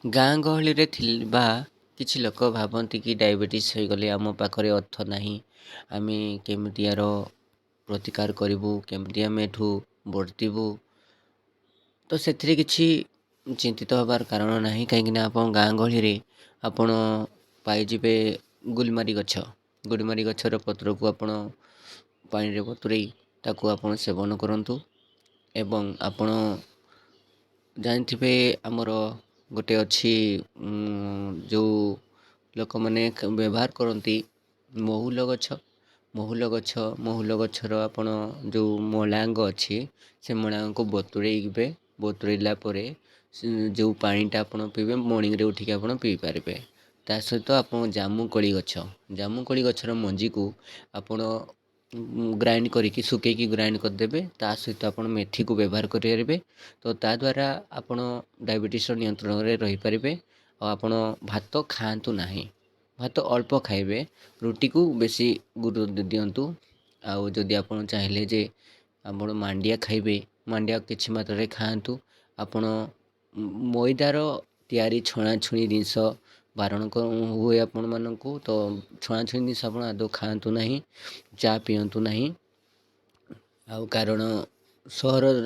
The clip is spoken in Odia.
ଗାଁ ଗହଳିରେ ଥିବା କିଛି ଲୋକ ଭାବନ୍ତି କି ଡାଇବେଟିସ୍ ହୋଇଗଲେ ଆମ ପାଖରେ ଅର୍ଥ ନାହିଁ। ଆମେ କେମିତି ଏହାର ପ୍ରତିକାର କରିବୁ, କେମିତି ଆମେ ଏଠୁ ବର୍ତ୍ତିବୁ। ତ ସେଥିରେ କିଛି ଚିନ୍ତିତ ହେବାର କାରଣ ନାହିଁ, କାହିଁକିନା ଆପଣ ଗାଁ ଗହଳିରେ ଆପଣ ପାଇଯିବେ ଗୁଲମାରି ଗଛ। ଗୁଲମାରି ଗଛର ପତ୍ରକୁ ଆପଣ ପାଣିରେ ବତୁରେଇ ତାକୁ ଆପଣ ସେବନ କରନ୍ତୁ। ଏବଂ ଆପଣ ଜାଣିଥିବେ ଆମର ଗୋଟେ ଅଛି ଯେଉଁ ଲୋକମାନେ ବ୍ୟବହାର କରନ୍ତି ମହୁଲ ଗଛ। ମହୁଲ ଗଛର ଆପଣ ଯେଉଁ ମଳାଙ୍ଗ ଅଛି ସେ ମଳାଙ୍ଗକୁ ବତୁରେଇବେ। ବତୁରେଇଲା ପରେ ଯେଉଁ ପାଣିଟା ଆପଣ ପିଇବେ ମର୍ଣ୍ଣିଂରେ ଉଠିକି ଆପଣ ପିଇପାରିବେ। ତା ସହିତ ଆପଣ ଜାମୁକୋଳି ଗଛର ମଞ୍ଜିକୁ ଆପଣ ଗ୍ରାଇଣ୍ଡ କରିକି ଶୁଖେଇକି ଗ୍ରାଇଣ୍ଡ କରିଦେବେ। ତା ସହିତ ଆପଣ ମେଥିକୁ ବ୍ୟବହାର କରିପାରିବେ। ତ ତା ଦ୍ୱାରା ଆପଣ ଡାଇବେଟିସ୍ର ନିୟନ୍ତ୍ରଣରେ ରହିପାରିବେ। ଆଉ ଆପଣ ଭାତ ଖାଆନ୍ତୁ ନାହିଁ, ଭାତ ଅଳ୍ପ ଖାଇବେ, ରୁଟିକୁ ବେଶୀ ଗୁରୁତ୍ୱ ଦିଅନ୍ତୁ। ଆଉ ଯଦି ଆପଣ ଚାହିଁଲେ ଯେ ଆପଣ ମାଣ୍ଡିଆ ଖାଇବେ, ମାଣ୍ଡିଆ କିଛି ମାତ୍ରାରେ ଖାଆନ୍ତୁ। ଆପଣ ମଇଦାର ତିଆରି ଛଣାଛୁଣି ଜିନିଷ ବାରଣ ହୁଏ ଆପଣମାନଙ୍କୁ। ତ ଛଣାଛୁଣି ଜିନିଷ ଆପଣ ଆଦୌ ଖାଆନ୍ତୁ ନାହିଁ, ଚା ପିଅନ୍ତୁ ନାହିଁ। ଆଉ କାରଣ ସହରରେ